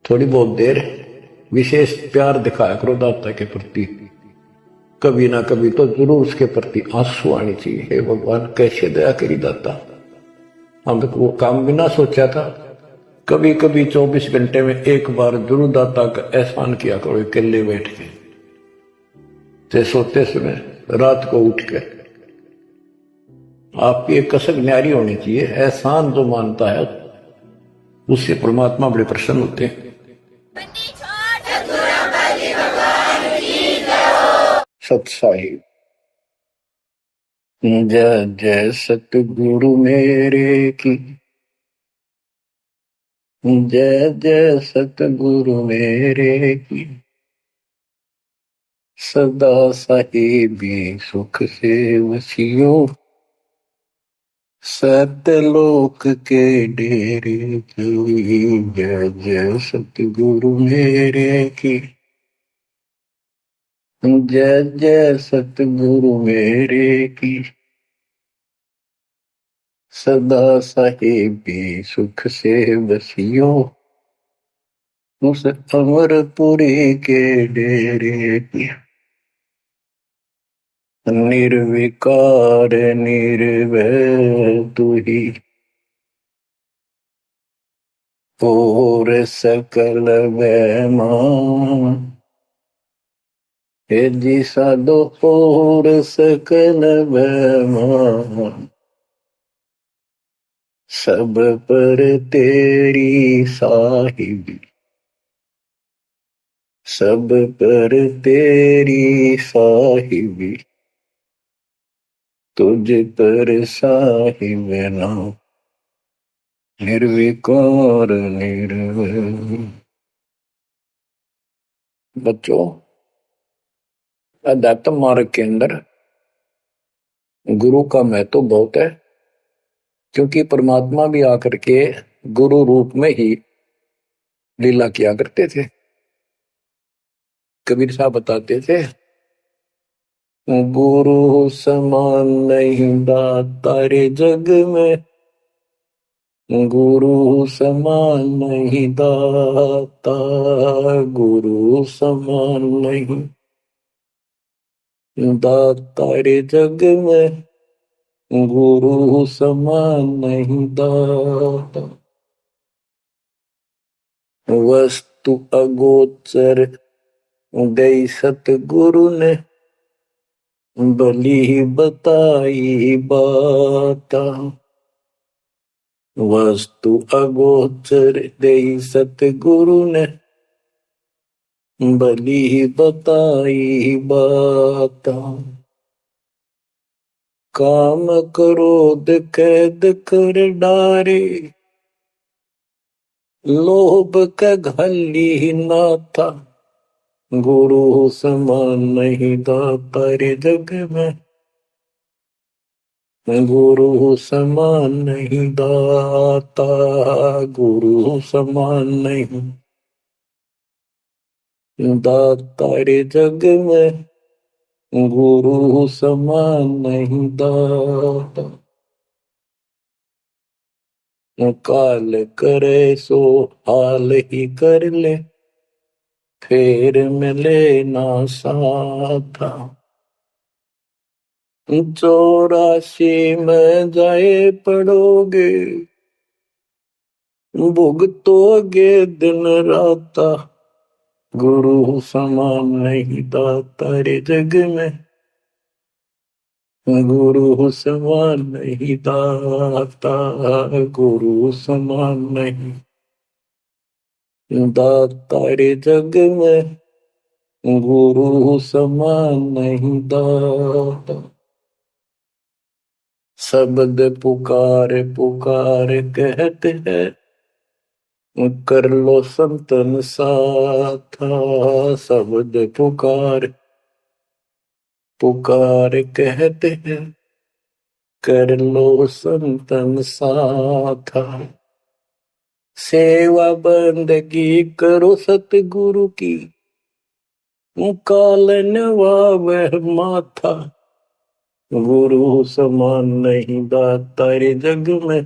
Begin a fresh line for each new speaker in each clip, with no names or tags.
थोड़ी बहुत देर विशेष प्यार दिखाया करो दाता के प्रति। कभी ना कभी तो जरूर उसके प्रति आंसू आनी चाहिए। हे भगवान कैसे दया करी दाता, हम तो वो काम भी ना सोचा था। कभी कभी 24 घंटे में एक बार जरूर दाता का एहसान किया करो अकेले बैठ के, ते सोते समय रात को उठ के। आपकी एक कसक न्यारी होनी चाहिए। एहसान जो मानता है उससे परमात्मा बड़े प्रसन्न होते हैं। सत्साहिब। जय जय सतगुरु मेरे की, जय जय सतगुरु मेरे की। सदा साहिबी सुख से वसियो, सतलोक के डेरे की। जय जय सतगुरु मेरे की, जय जय सतगुरु मेरे की। सदा साहिबी सुख से वसियो, उस अमरपुरी के डेरे की। निर्विकार निर्भय तू ही, और सकल वैमान। हे जी साधो और सकल वैमान, सब पर तेरी साहिबी, सब पर तेरी साहिबी। तुझ पर साहिब नाम, निर्विकार निर्भय। बच्चों, अध्यात्म मार्ग के अंदर गुरु का महत्व बहुत है, क्योंकि परमात्मा भी आकर के गुरु रूप में ही लीला किया करते थे। कबीर साहब बताते थे, गुरु समान नहीं दाता रे जग में, गुरु समान नहीं दाता, गुरु समान नहीं दाता रे जग में, गुरु समान नहीं दाता। वस्तु अगोचर गई सतगुरु ने, बली बताई बाता। वस्तु अगोचर गई सतगुरु ने, बली बताई बाता। काम क्रोध कैद कर डारे, लोभ का घली ना था। गुरु समान नहीं दाता रे जग में, गुरु समान नहीं दाता, गुरु समान नहीं दाता रे जग में, गुरु समान नहीं दाता। काल करे सो हाल ही कर ले, फेर मिले ना साथा। 84 में जाए पड़ोगे, भुगतोगे दिन राता। गुरु समान नहीं दाता रे जग में, गुरु समान नहीं दाता, गुरु समान नहीं दाता रे जग में, गुरु समान नहीं दाता। शब्द पुकार पुकार कहते हैं, कर लो संतन साथा। शब्द पुकार पुकार कहते हैं, कर लो संतन साथा। सेवा बंदगी करो सतगुरु की, कालन वह माथा। गुरु समान नहीं दाता रे जग में,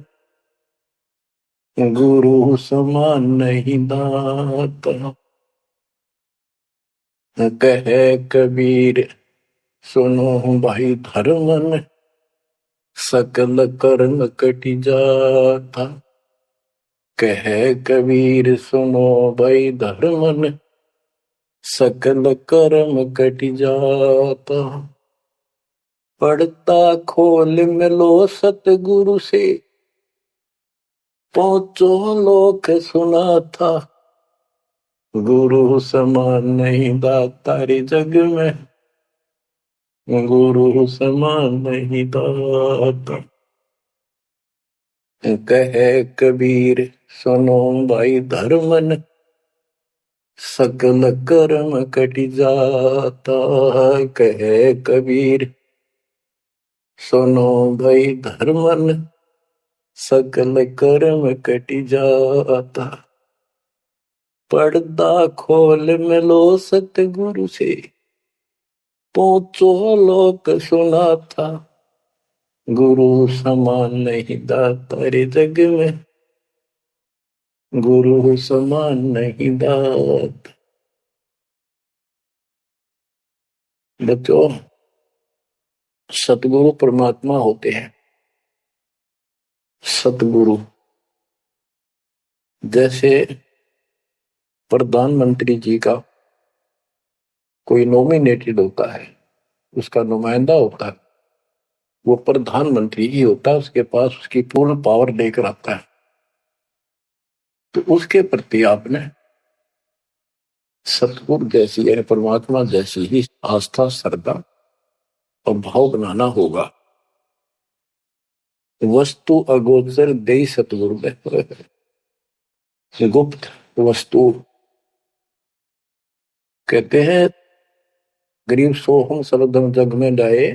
गुरु समान नहीं दाता। कहे कबीर सुनो भाई धर्मन, सकल कर्म कटि जाता। कहे कबीर सुनो भाई धर्मन, सकल कर्म कटि जाता। पढ़ता खोल मिलो सतगुरु से, पहुंचो लोक सुना था। गुरु समान नहीं दाता रे जग में, गुरु समान नहीं दाता। कहे कबीर सुनो भाई धर्मन, सकल कर्म कटि जाता। कहे कबीर सुनो भाई धर्मन, सकल कर्म कटि जाता। पर्दा खोल मिलो सतगुरु से, पहुंचो लोक सुना था। गुरु समान नहीं दाता रे जग में, गुरु समान नहीं दाता। बच्चों, सतगुरु परमात्मा होते हैं। सतगुरु जैसे प्रधानमंत्री जी का कोई नॉमिनेटेड होता है, उसका नुमाइंदा होता है, वो प्रधानमंत्री ही होता है, उसके पास उसकी पूर्ण पावर लेकर आता है। तो उसके प्रति आपने सतगुरु जैसी यानी परमात्मा जैसी ही आस्था, श्रद्धा और भाव बनाना होगा। वस्तु अगोचर दे सतगुरु में, गुप्त वस्तु कहते हैं। गरीब सोहम शब्दम जग में डाए,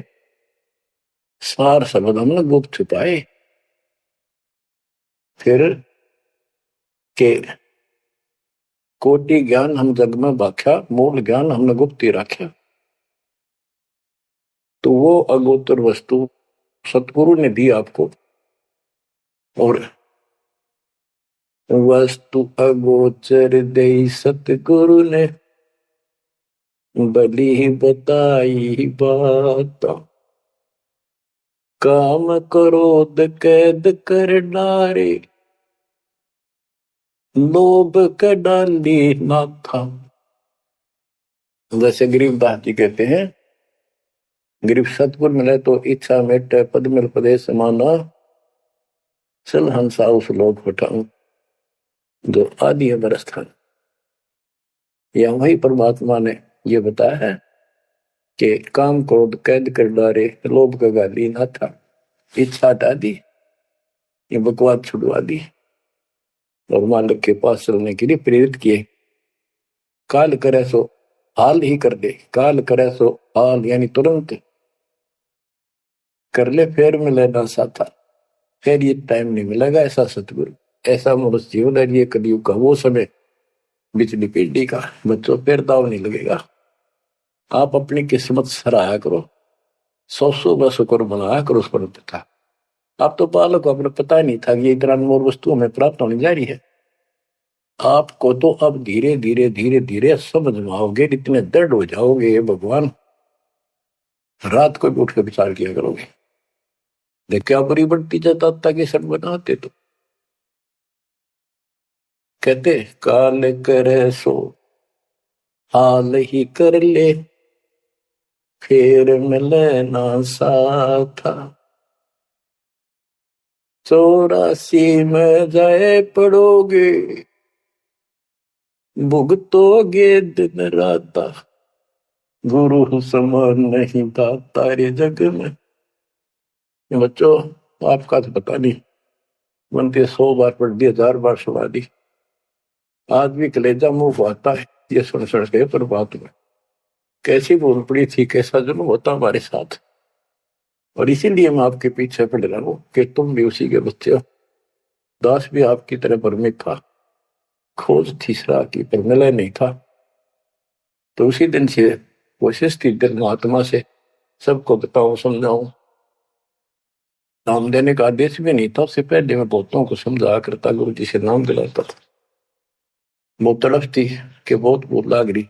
सार शब्द हमने गुप्त छुपाए। फिर के कोटि ज्ञान हम जग में बाख्या, मूल ज्ञान हमने गुप्त ही रखा। तो वो अगोचर वस्तु सतगुरु ने दी आपको। और वस्तु अगोचर दे सतगुरु ने, बली बताई बात। काम क्रोध कैद कर डारे, लोभ का डाली ना था। जैसे गरीबदास जी कहते हैं, गरीब सतगुरु मिले तो इच्छा मेटे, पद मिल पदे समाना, चल हंसा उस लोक उठाऊं जो आदि अमर स्थान। या वही परमात्मा ने ये बताया है कि काम क्रोध कैद कर डारे, लोभ का गाली ना था। इच्छा हटा दी, ये बकवास छुड़वा दी और मालिक के पास चलने के लिए प्रेरित किए। काल करे सो हाल ही कर दे, काल करे सो हाल यानी तुरंत कर ले, फिर मिले ना साथा, फिर ये टाइम नहीं मिलेगा। ऐसा सतगुरु, ऐसा मनुष्य जीवन है ये कलयुग का वो समय, बिजली पीढ़ी का। बच्चों फिर दाव नहीं लगेगा। आप अपनी किस्मत सराहा करो, 100 शुक्र बनाया करो उस पर पिता। आप तो बालक को अपने पता नहीं था कि ये इतना अनमोल वस्तु हमें प्राप्त होने जा रही है। आपको तो अब धीरे धीरे धीरे धीरे समझ में आओगे, इतने दृढ़ हो जाओगे भगवान, रात को भी उठ कर विचार किया करोगे। देख क्या बुरी बढ़ती जाता कि सब बनाते। तो कहते काल करे सो हाल ही कर ले, फिर मिले ना साथा। 84 में जाए पड़ोगे, भुगतोगे दिन राता। गुरु समान नहीं दाता रे जग में। बच्चों, आपका तो पता नहीं, बनते 100 बार पढ़ दी, 1000 बार सुना दी, आज भी कलेजा मुंह को आता है ये सुन सुन के। पर बात में कैसी बोल पड़ी थी, कैसा जुल्म होता हमारे साथ। और इसीलिए मैं आपके पीछे पड़ रहा हूं कि तुम भी उसी के बच्चे हो। दास भी आपकी तरह भ्रमित था, खोज तीसरा की पर मिला नहीं था। तो उसी दिन से कोशिश थी महात्मा से सबको बताऊं, समझाऊं। नाम देने का आदेश भी नहीं था। उससे पहले मैं बहुतों को समझाया करता, गुरु जी से नाम दिलाता था। बहुत तड़फ थी कि बहुत भूख लाग रही,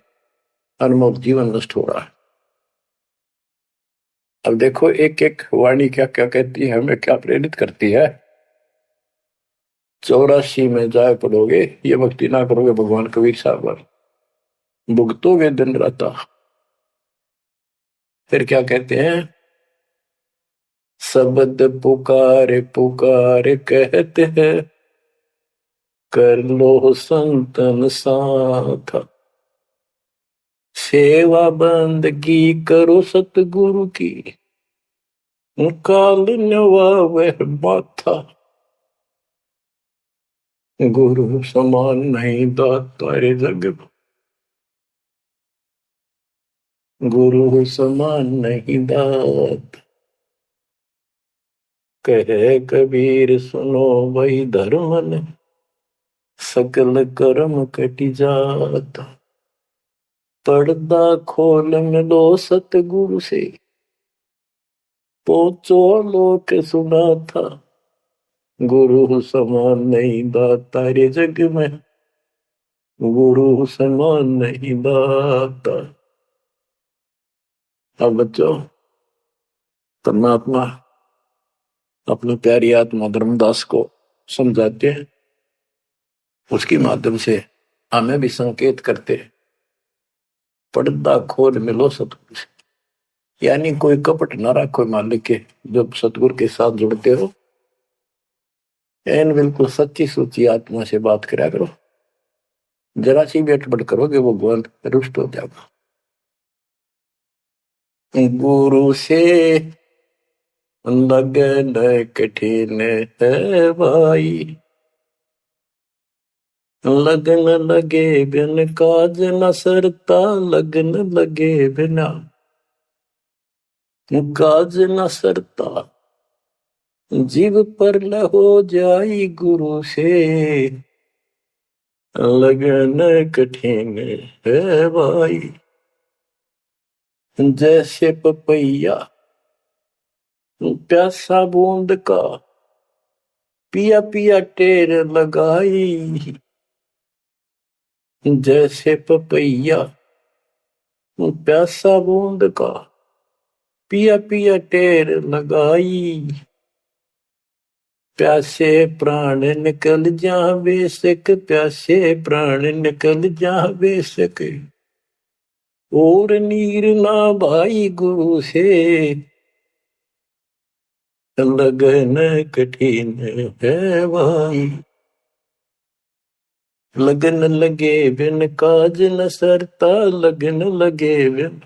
अनमोल जीवन नष्ट हो रहा है। अब देखो एक एक वाणी क्या क्या कहती है, हमें क्या प्रेरित करती है। 84 में जाए पड़ोगे, ये भक्ति ना करोगे भगवान कबीर साहब, भुगतोगे दिन रात। फिर क्या कहते हैं, शब्द पुकार पुकार कहते हैं, कर लो संतन साथ, सेवा बंदगी करो सतगुरु की, काल नवावे माथा, गुरु समान नहीं दाता रे जग में, गुरु समान नहीं दात। कहे कबीर सुनो वही धर्म ने, सकल कर्म कटी जात, पर्दा खोल मिलो सतगुरु से, पोचो लोक सुना था, गुरु समान नहीं दाता रे जग में, गुरु समान नहीं दाता। अब बच्चों, परमात्मा अपनी प्यारी आत्मा धर्मदास को समझाते हैं, उसके माध्यम से हमें भी संकेत करते हैं, पर्दा खोल मिलो सतगुरु से। यानी कोई कपट ना रखो मालिक के, जब सतगुरु के साथ जुड़ते हो, एन बिल्कुल सच्ची सुची आत्मा से बात करा करो। जरा सी भी अटपट करोगे वो भगवान रुष्ट हो जाएगा। गुरु से लगन कठिन है भाई, लगन लगे बिन काज न सरता, लगन लगे बिना काज न सरता, जीव पर हो जाई गुरु से, लगन कठिन है भाई। जैसे पपैया प्यासा बूंद का, पिया पिया टेर लगाई, जैसे पपैया प्यासा बूंद का, पिया पिया टेर लगाई, प्यासे प्राण निकल जा बेशक, प्यासे प्राण निकल जा बेशक, और नीर ना भाई गुरु से, लगन कठिन है भाई। लगन लगे बिन काज न सरता, लगन लगे बिन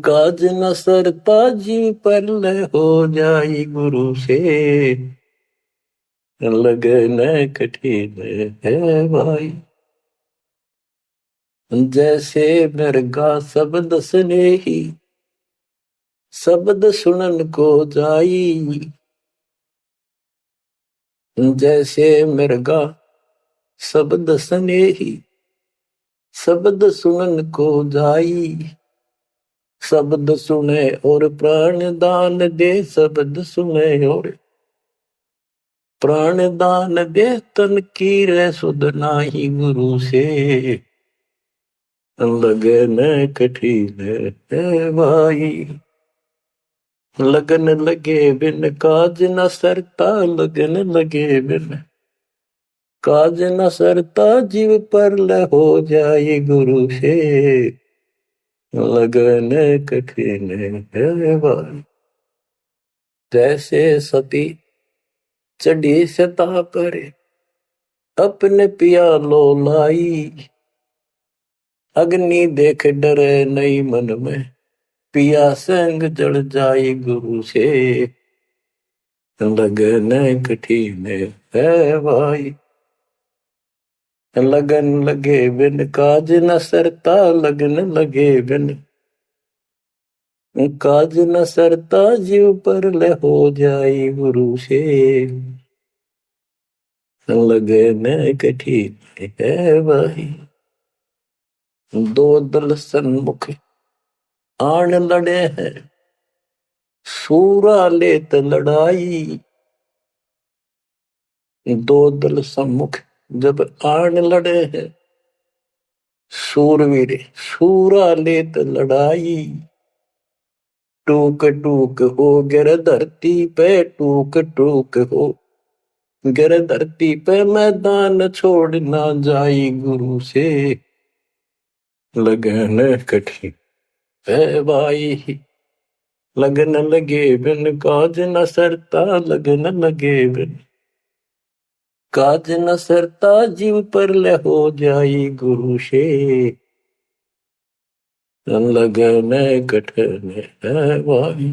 काज न सरता, जीव पर हो जाई गुरु से, लगन कठिन है भाई। जैसे मृगा शब्द स्नेही, शब्द सुनन को जाई, जैसे मृगा शब्द स्नेही, शब्द सुनन को जाई, शब्द सुने और प्राण दान दे, शब्द सुने और प्राण दान दे, तन की रे सुध नाही गुरु से, लगन कठिन है भाई। लगन लगे बिन काज न सरता, लगन लगे बिन काज न सरता, जीव पर हो जाए गुरु से, लगन कठिन है भाई। जैसे सती चढ़ी सता पर अपने पिया लो लाई, अग्नि देख डरे नहीं मन में, पिया संग जड़ जाए गुरु से, लगन कठिन है भाई। लगन लगे बिन काज न सरता, लगन लगे बिन काज न सरता, जीव पर हो जाए गुरु से, लगन कठिन है भाई। दो दल सन्मुख आन लड़े हैं, सूरा लेत लड़ाई, दो दल सम्मुख जब आन लड़े हैं। सूरवीर सूरा लेत लड़ाई, टूक टूक हो गिर धरती पे, टूक टूक हो गिर धरती पे, मैदान छोड़ ना जाई गुरु से, लगन कठिन है भाई। लगन लगे बिन काज न सरता, लगन लगे बिन काज न सरता, जीव पर ले हो जाई गुरु से, लगन कठिन है भाई।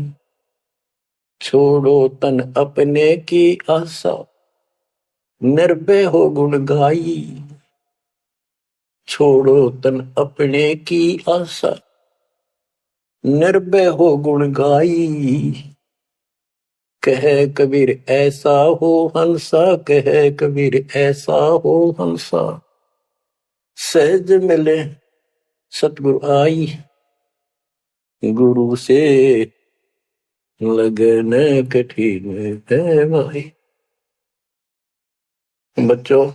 छोड़ो तन अपने की आशा, निर्भय हो गुण गाई। छोड़ो तन अपने की आशा, निर्भय हो गुण गाई। कहे कबीर ऐसा हो हंसा, कहे कबीर ऐसा हो हंसा, सहज मिले सतगुरु आई। गुरु से लगन कठिन है भाई। बच्चों,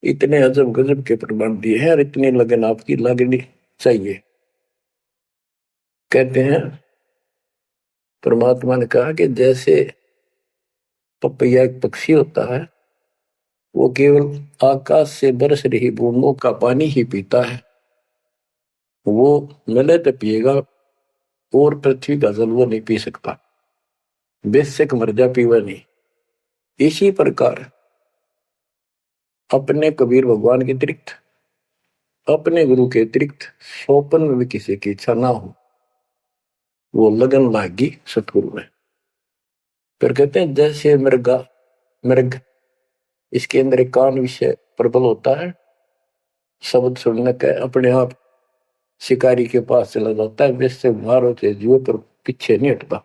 इतने अजब गजब के प्रमाण दिए हैं और इतनी लगन आपकी लगनी चाहिए। कहते हैं परमात्मा ने कहा कि जैसे पपैया एक पक्षी होता है, वो केवल आकाश से बरस रही बूंदों का पानी ही पीता है, वो मिले तो पिएगा, और पृथ्वी का जल वो नहीं पी सकता, बेशक मर जा पीवा नहीं। इसी प्रकार अपने कबीर भगवान के अतिरिक्त, अपने गुरु के अतिरिक्त सोपन में भी किसी की इच्छा ना हो, वो लगन लागी सतगुरु में। फिर कहते हैं जैसे मृग इसके अंदर एक कान विषय प्रबल होता है, शब्द सुनने का अपने आप शिकारी के पास चला जाता है, वैसे मारो से जीव पर पीछे नहीं हटता।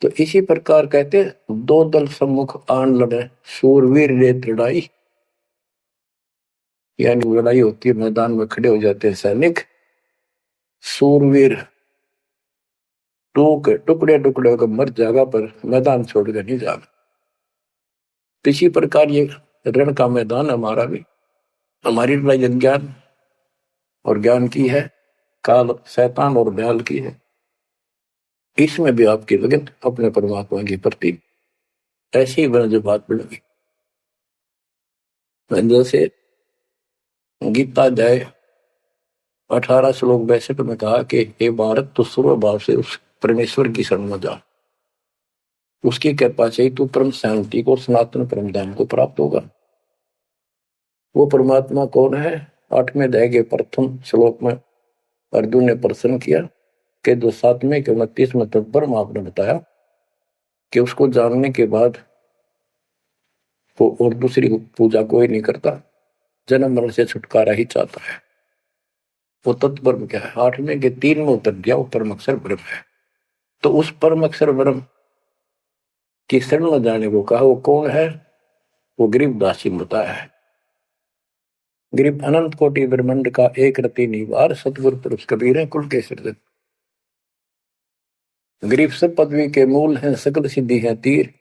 तो इसी प्रकार कहते दो दल सम्मुख आन लड़े, सूरवीर रेत लड़ाई, यानी लड़ाई होती है, मैदान में खड़े हो जाते हैं सैनिक, सूरवीर टुकड़े टुकड़े होकर मर जाएगा पर मैदान छोड़कर नहीं जाएगा। इसी प्रकार ये रण का मैदान हमारा भी, हमारी लड़ाई अज्ञान और ज्ञान की है, काल शैतान और दयाल की है। इसमें भी आपकी लगन अपने परमात्मा के प्रति ऐसी ही जो बात बढ़ेगी। जैसे गीता जाए 18 श्लोक 62 में कहा कि हे भारत, तो सर्व भाव से उस परमेश्वर की शरण में जा, उसकी कृपा से ही तू परम शांति को, सनातन परम धाम को प्राप्त होगा। वो परमात्मा कौन है? 8वें अध्याय के प्रथम श्लोक में अर्जुन ने प्रश्न किया कि जो 7वें के 29वें तक पर आपने बताया कि उसको जानने के बाद वो और दूसरी पूजा कोई नहीं करता, जन्म मरण से छुटकारा ही चाहता है। वो तत्पर क्या है? 8वें के 3 में उत्तर दिया, वो परम अक्षर ब्रह्म है। तो उस परम अक्षर ब्रह्म की शरण में जाने को कहा। वो कौन है? वो गरीबदास जी बताया है। गरीब अनंत कोटि ब्रह्मांड का एक रति निवार, सतगुरु पुरुष कबीर है कुल के सिरजन। गरीब सब पदवी के मूल हैं, सकल सिद्धि है तीर,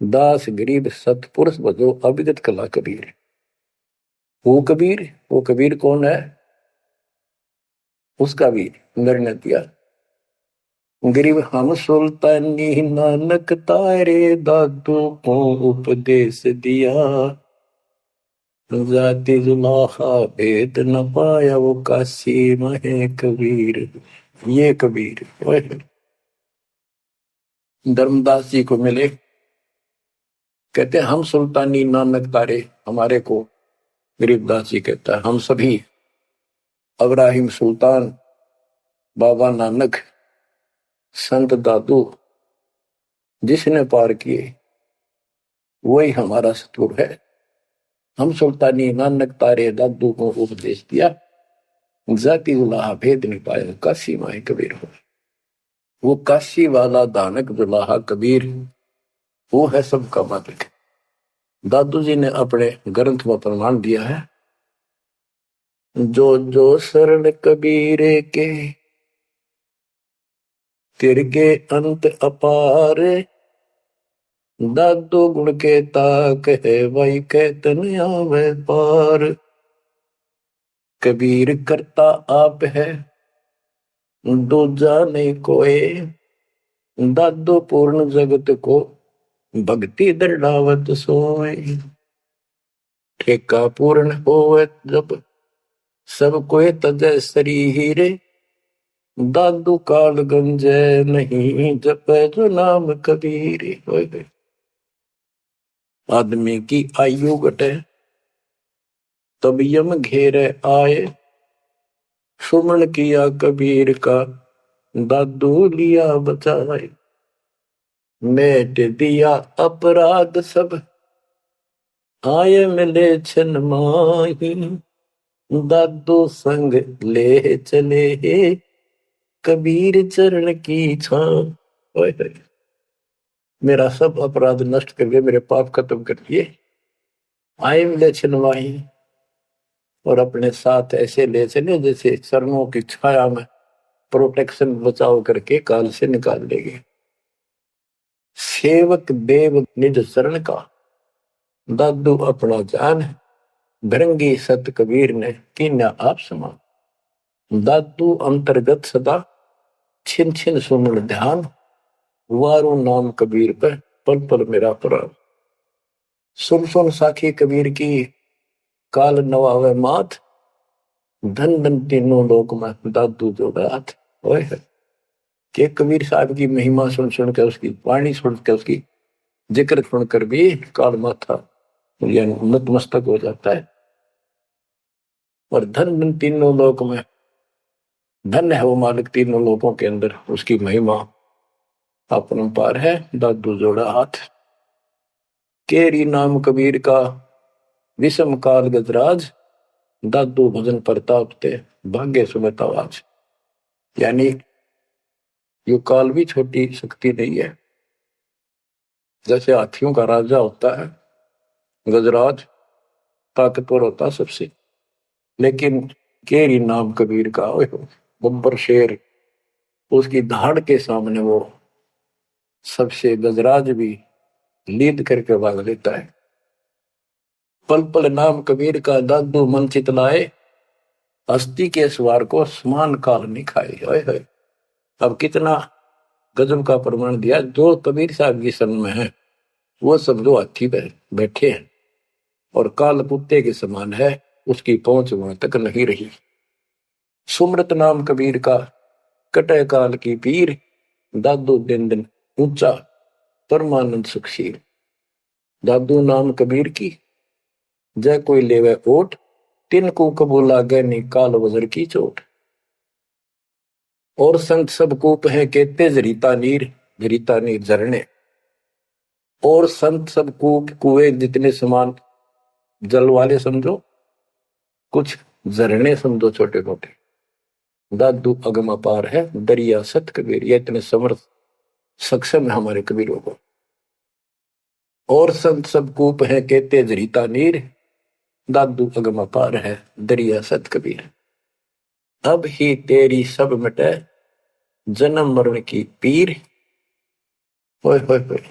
दास गरीब सतपुरुष भजो, अभिगत कला कबीर। वो कबीर कौन है? उसका भी निर्णय दिया। गरीब हम सुल्तानी नानक तारे, दादू को उपदेश दिया, जाति जुलाहा भेद न पाया, वो काशी महे कबीर। ये कबीर धर्मदास जी को मिले, कहते हम सुल्तानी नानक तारे, हमारे को गरीबदास जी कहता है हम सभी अब्राहिम सुल्तान, बाबा नानक, संत दादू जिसने पार किए वही हमारा सतगुरु है। हम सुल्तानी नानक तारे, दादू को उपदेश दिया, जाति जुलाहा भेद नहीं पाया, काशी माए कबीर हो। वो काशी वाला दानक जुलाहा कबीर, वो है सबका मालिक। दादू जी ने अपने ग्रंथ में प्रमाण दिया है जो जो शरण कबीरे के तिरके अंत अपार, दादो गुण के ताक है वही कहतन आवे पार। कबीर करता आप है दूजा नहीं कोई, दादो पूर्ण जगत को भक्ति दृढ़ावत सोए। ठेका पूर्ण होवे जब सब कोई तजय शरीर, दादू काल गंजे नहीं जपे जो नाम कबीर। आदमी की आयु घटे तब यम घेरे आए, सुमन किया कबीर का दादू लिया बचाए। मेट दिया अपराध सब आए मिले छन माही, दादू संग ले चले कबीर चरण की छां। मेरा सब अपराध नष्ट कर दिए, मेरे पाप खत्म कर दिए, आए मिले छन माही, और अपने साथ ऐसे ले चले जैसे चरणों की छाया में प्रोटेक्शन बचाव करके काल से निकाल लेंगे। सेवक देव निज शरण का दादू अपना जान, भृंगी सत कबीर ने कीन्या आप समान। दादू अंतर्गत सदा छिन छिन सुमन ध्यान, वारू नाम कबीर पर पल पल मेरा प्राण। सुन सुन साखी कबीर की काल नवावे मात, धन धन तीनों लोक में दादू जोड़ात। के कबीर साहब की महिमा सुन सुन के, उसकी वाणी सुन के, उसकी जिक्र सुनकर भी काल माथा नतमस्तक हो जाता है। और धन धन तीनों लोक में, धन है वो मालिक तीनों लोकों के अंदर, उसकी महिमा अपरंपार है। दादू जोड़ा हाथ, केरी नाम कबीर का विषम काल गजराज, दादू भजन प्रताप ते भाग्य सुमित आवाज। यानी यो काल भी छोटी शक्ति नहीं है। जैसे हाथियों का राजा होता है गजराज, ताकतवर होता सबसे, लेकिन केरी नाम कबीर का बब्बर शेर, उसकी धाड़ के सामने वो सबसे गजराज भी लीद करके भाग लेता है। पल पल नाम कबीर का दादू मन चितलाए, हस्ती के सवार को समान काल नहीं खाए। अब कितना गजब का प्रमाण दिया। जो कबीर साहब की शरण में है वो सब जो हाथी पे बैठे हैं और काल कुत्ते के समान है, उसकी पहुंच वहां तक नहीं रही। सुमृत नाम कबीर का कटे काल की पीर, दादू दिन दिन ऊंचा परमानंद सुखशील। दादू नाम कबीर की जय कोई लेवे ओट, तिनको कबूल आगे निकाल वजर की चोट। और संत सब कूप है कहते जरीता नीर, जरीता नीर झरने। और संत सब कूप कुएं जितने समान जल वाले समझो, कुछ झरने समझो छोटे मोटे। दादू अगम अपार है दरिया सत कबीर, ये इतने समर्थ सक्षम है हमारे कबीरों को। और संत सब कूप है कहते जरीता नीर, दादू अगम अपार है दरिया सत कबीर। अब ही तेरी सब मिटे जन्म मरण की पीर, होए होए होए।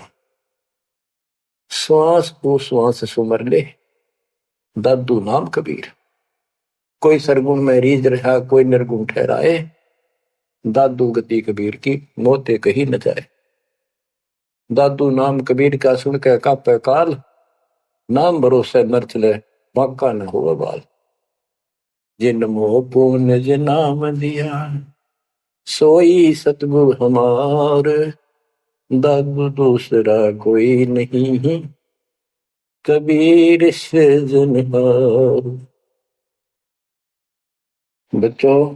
श्वास को श्वास सुमर ले दादू नाम कबीर। कोई सरगुण में रीझ रहा कोई निर्गुण ठहराए, दादू गति कबीर की मोते कहीं न जाए। दादू नाम कबीर का सुन के कापे काल, नाम भरोसे नर चले बाका न हो बाल। जिन मोह पुण्य जिन नाम दिया, सोई सतगुरु हमार, दादू दूसरा कोई नहीं कबीर से जनहार। बच्चों,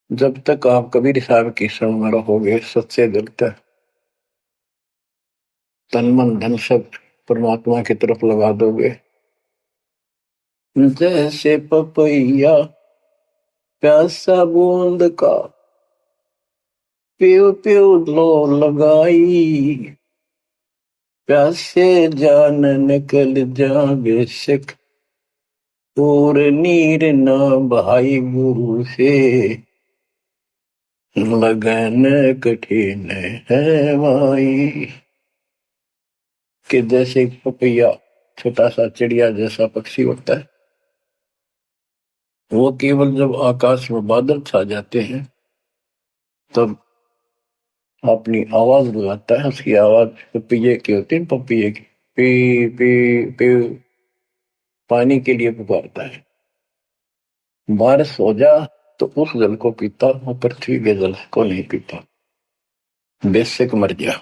जब तक आप कबीर साहब की शरण में रहोगे, सच्चे दिल तक तन मन धन सब परमात्मा की तरफ लगा दोगे, जैसे पपैया प्यासा बूंद का प्यो प्यो लो लगाई, प्यासे जान निकल जा बेशक और नीर न भाई गुरु से, लगन कठिन है माई। कि जैसे एक पपैया, छोटा सा चिड़िया जैसा पक्षी होता है, वो केवल जब आकाश में बादल छा जाते हैं तब अपनी आवाज लगाता है। उसकी आवाज पपैये की होती है, पपैये की पी पी पी, पानी के लिए पुकारता है। बारिश हो जा तो उस जल को पीता, वो पृथ्वी के जल को नहीं पीता, बेशक मर गया।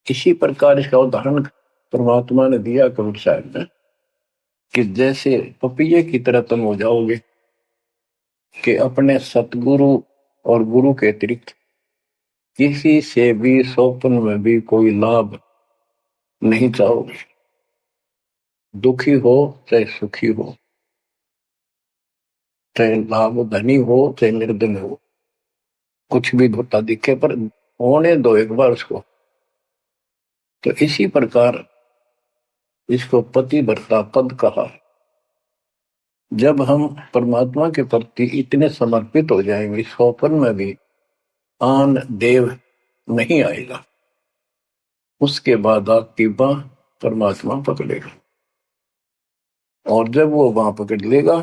इसी प्रकार इसका उदाहरण परमात्मा ने दिया कबीर साहब ने, कि जैसे पपीये की तरह तुम हो जाओगे कि अपने सतगुरु और गुरु के अतिरिक्त किसी से भी स्वप्न में भी कोई लाभ नहीं चाहोगे। दुखी हो चाहे सुखी हो, चाहे लाभ धनी हो चाहे निर्धन हो, कुछ भी धोता दिखे पर होने दो एक बार उसको। तो इसी प्रकार इसको पतिव्रता पद कहा। जब हम परमात्मा के प्रति इतने समर्पित हो जाएंगे, स्वप्न में भी आन देव नहीं आएगा, उसके बाद आपकी बाह परमात्मा पकड़ेगा। और जब वो बाह पकड़ लेगा,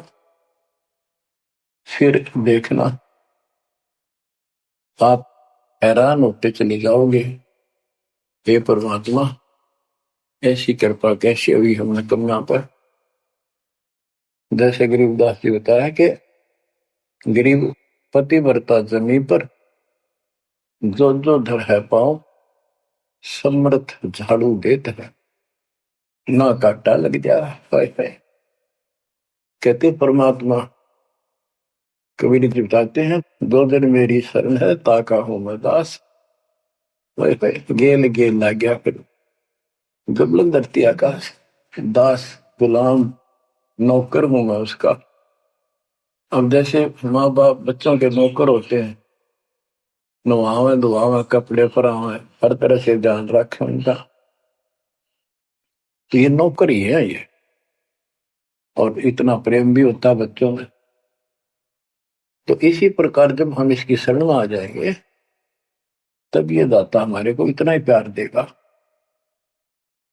फिर देखना आप हैरान होते चले जाओगे, हे परमात्मा ऐसी कृपा कैसे हुई हमने कन्या पर। जैसे गरीबदास जी बताया कि गरीब पतिव्रता जमी पर जो जो धर है पाओ, समर्थ झाड़ू देत है, ना काटा लग जा। कहते परमात्मा, कबीर जी बताते हैं, दो दिन मेरी शरण है ताका हूं मैं दास। गेल गेल ला गया फिर गबलन धरती आकाश, दास गुलाम नौकर हूं मैं उसका। अब जैसे माँ बाप बच्चों के नौकर होते हैं, नवावे धुआवे कपड़े परावे हर तरह से ध्यान रखे उनका, तो ये नौकर ही है ये। और इतना प्रेम भी होता है बच्चों में। तो इसी प्रकार जब हम इसकी शरण में आ जाएंगे, तब ये दाता हमारे को इतना ही प्यार देगा।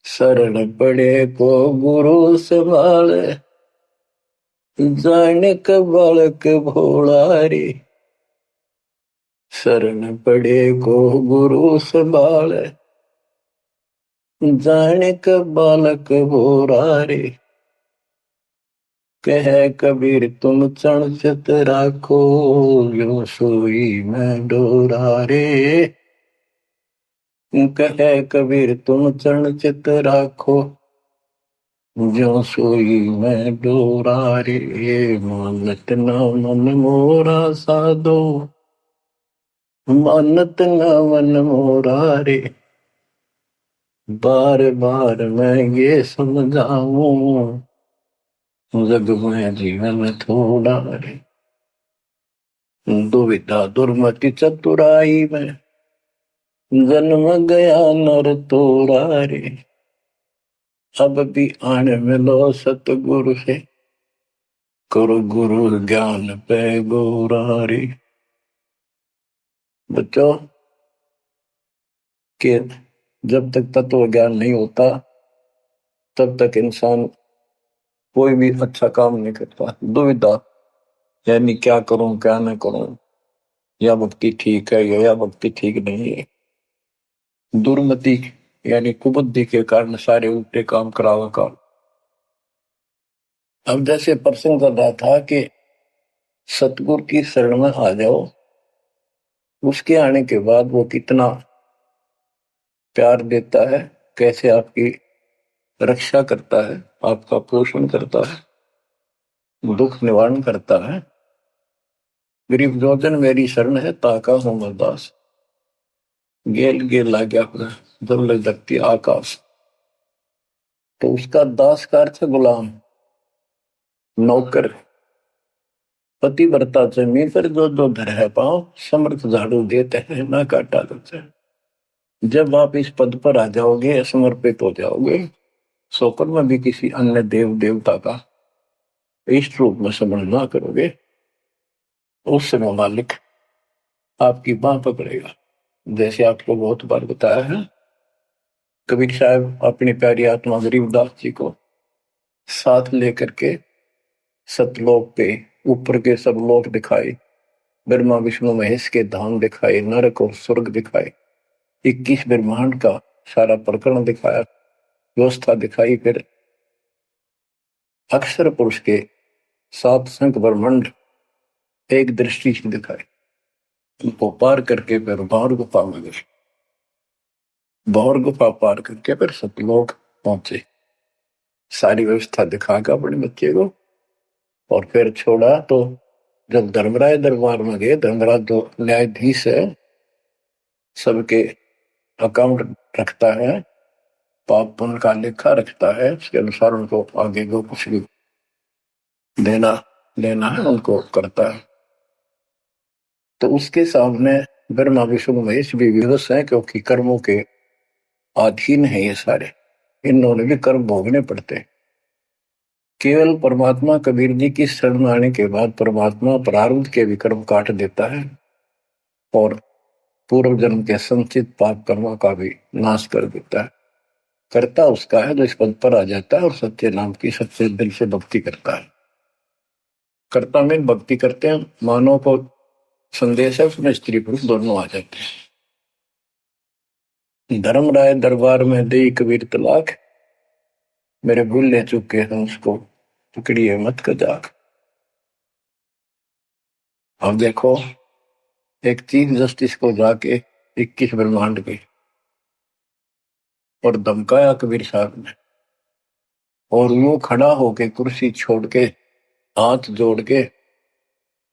शरण पड़े को गुरु संभाले, जाने का बालक भोला रे। शरण पड़े को गुरु संभाले, जाने का बालक भोला रे। कह कबीर तुम चण चित राखो, यो सोई मैं डोरा रे। कह कबीर तुम चरण चित राखो, जो सोई मैं डोरा रे। मानत न मन मोरा साधो, मानत न मन मोरा रे। बार बार मैं ये समझाऊं, जग में जीवन थोड़ा रे। दुविधा दुर्मति चतुराई में, जन्म गया नर तोड़ा रे। अब भी आने मिलो सतगुरु से, करो गुरु ज्ञान पे गोरा रे। बच्चों के जब तक तत्व ज्ञान नहीं होता, तब तक इंसान कोई भी अच्छा काम नहीं करता। दुविधा यानी क्या करूं क्या न करूं, या भक्ति ठीक है या भक्ति ठीक नहीं है। दुर्मति यानी कुबुद्धि के कारण सारे उल्टे काम करावा काम। अब जैसे प्रसंग कर रहा था कि सतगुरु की शरण में आ जाओ, उसके आने के बाद वो कितना प्यार देता है, कैसे आपकी रक्षा करता है, आपका पोषण करता है, दुख निवारण करता है। गरीब जोजन मेरी शरण है ताका हूं मैं दास, गेल गेल ला गया जब लग धरती आकाश। तो उसका दास का अर्थ गुलाम, नौकर। पतिव्रता जमी पर जो जो धर है पाओ, समर्थ झाड़ू देते हैं, ना काटा लगता है। जब आप इस पद पर आ जाओगे, समर्पित हो जाओगे, स्वप्न में भी किसी अन्य देव देवता का इस रूप में समझना करोगे, उस समय मालिक आपकी बांह पकड़ेगा। जैसे आपको बहुत बार बताया है, कबीर साहब अपनी प्यारी आत्मा गरीबदास जी को साथ लेकर के सतलोक पे ऊपर के सब लोक दिखाए, ब्रह्मा विष्णु महेश के धाम दिखाए, नरक और स्वर्ग दिखाए, 21 ब्रह्मांड का सारा प्रकरण दिखाया, व्यवस्था दिखाई। फिर अक्षर पुरुष के 7 संख ब्रह्मांड एक दृष्टि से दिखाए। उनको पार करके फिर भौर गुफा में गए, भौर गुफा पार करके फिर सतलोक पहुंचे, सारी व्यवस्था दिखाकर अपने बच्चे को, और फिर छोड़ा। तो जब धर्मराज दरबार में गए, धर्मराज जो न्यायाधीश है, सबके अकाउंट रखता है, पाप पुण्य का लेखा रखता है, उसके अनुसार उनको आगे जो कुछ भी देना लेना है उनको करता है। तो उसके सामने ब्रह्मा विष्णु महेश भी विवश है, क्योंकि कर्मों के अधीन है ये सारे, इन्होंने भी कर्म भोगने पड़ते हैं। केवल परमात्मा कबीर जी की शरण आने के बाद परमात्मा प्रारब्ध के भी कर्म काट देता है और पूर्व जन्म के संचित पाप कर्मों का भी नाश कर देता है। करता उसका है जो इस पद पर आ जाता है और सच्चे नाम की सच्चे दिल से भक्ति करता है। कर्ता में भक्ति करते हैं, मानव को संदेश है, उसमें स्त्री पुरुष दोनों आ जाते हैं। धर्मराय दरबार में दे कबीर तलाक, मेरे भूल ले चुके हैं उसको पकड़िए मत कजाक। अब देखो, एक चीफ जस्टिस को जाके 21 ब्रह्मांड के और धमकाया कबीर साहब ने, और वो खड़ा होके कुर्सी छोड़ के हाथ जोड़ के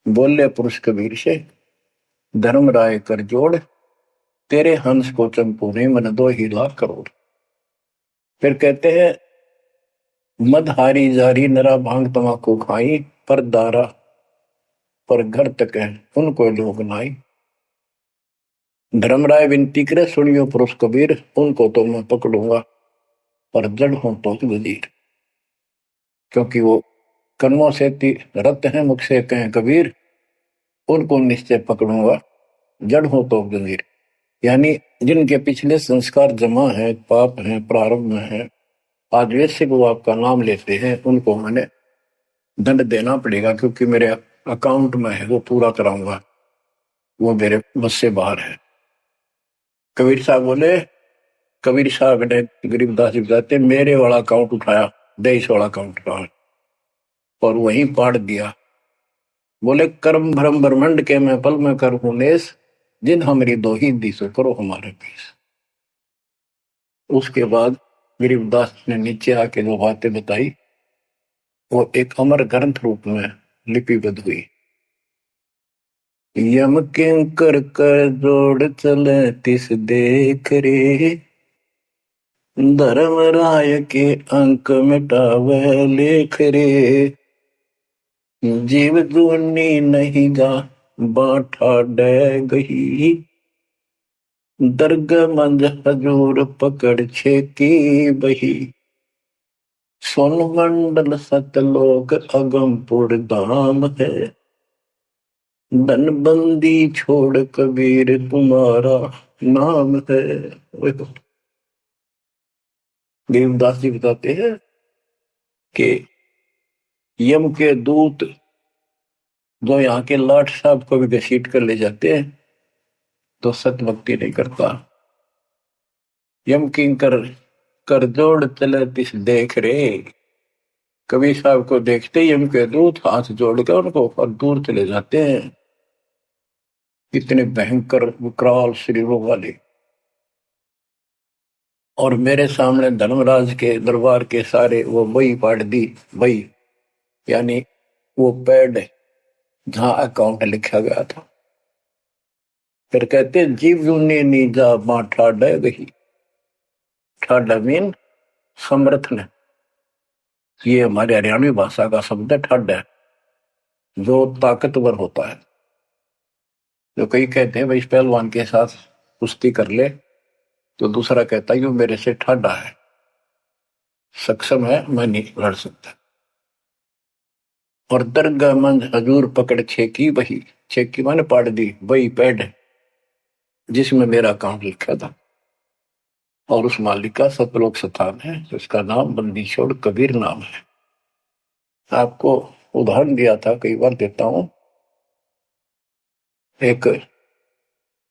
बोले पुरुष कबीर से, धर्मराय कर जोड़, तेरे हंस को चंपू ने मन 2 लाख करोड़। फिर कहते हैं, मदहारी जारी नरा भांग तमाकू खाई, पर दारा पर घर तक है उनको लोग नाई। धर्मराय विनती करे, सुनियो पुरुष कबीर, उनको तो मैं पकड़ूंगा पर जड़ हूं तो वजीर। क्योंकि वो कर्मों से रत है, मुख से कहें कबीर, उनको निश्चय पकड़ूंगा, जड़ हो तो वजीर। यानी जिनके पिछले संस्कार जमा है, पाप है, प्रारंभ में है, आज वैसे वो आपका नाम लेते हैं, उनको मैंने दंड देना पड़ेगा, क्योंकि मेरे अकाउंट में है, वो पूरा कराऊंगा, वो मेरे बस से बाहर है। कबीर साहब बोले, कबीर साहब ने गरीबदास जी बताते, मेरे वाला अकाउंट उठाया, देश वाला अकाउंट का, और वहीं पाड़ दिया। बोले, कर्म भ्रम ब्रह्मंड के मैं पल में कर हूं नेस, जिन हमारी दो ही दिशो करो हमारे पीस। उसके बाद गरीबदास ने नीचे आके जो बातें बताई, वो एक अमर ग्रंथ रूप में लिपिबद्ध हुई। यम किंकर कर जोड़ चले तिस देख रे, धर्म राय के अंक मिटावे लेख रे, जीव जूनी नहीं जा बाठा डे गही, दर्ग मंज हजूर पकड़ छे की बही, सोन मंडल सतलोक अगमपुर धाम है, धनबंदी छोड़ कबीर तुम्हारा नाम है। गरीबदास जी बताते हैं कि यम के दूत जो यहाँ के लाट साहब को भी घसीट कर ले जाते हैं, तो सत भक्ति नहीं करता। यम किंकर कर जोड़ चले तिस देख रे, कबीर साहब को देखते यम के दूत हाथ जोड़ कर उनको और दूर चले जाते हैं। इतने भयंकर विकराल शरीरों वाले, और मेरे सामने धर्मराज के दरबार के सारे वो बही पाड़ दी। बही यानी वो पैड जहां अकाउंट लिखा गया था। फिर कहते जीव जूनी नीजा मां ठाडा गही, ठाडा मीन समर्थन, ये हमारे हरियाणवी भाषा का शब्द है ठाडा, जो ताकतवर होता है। जो कई कहते हैं भाई इस पहलवान के साथ कुश्ती कर ले, तो दूसरा कहता है यो मेरे से ठाडा है, सक्षम है, मैं नहीं लड़ सकता। और दरगाह मंज हजूर पकड़ छेकी वही, छेकी मैंने पाड़ दी वही पैड जिसमें मेरा काम लिखा था। और उस मालिक का सतलोक स्थान है, जिसका नाम बंदी छोड़ कबीर नाम है। आपको उदाहरण दिया था, कई बार देता हूं। एक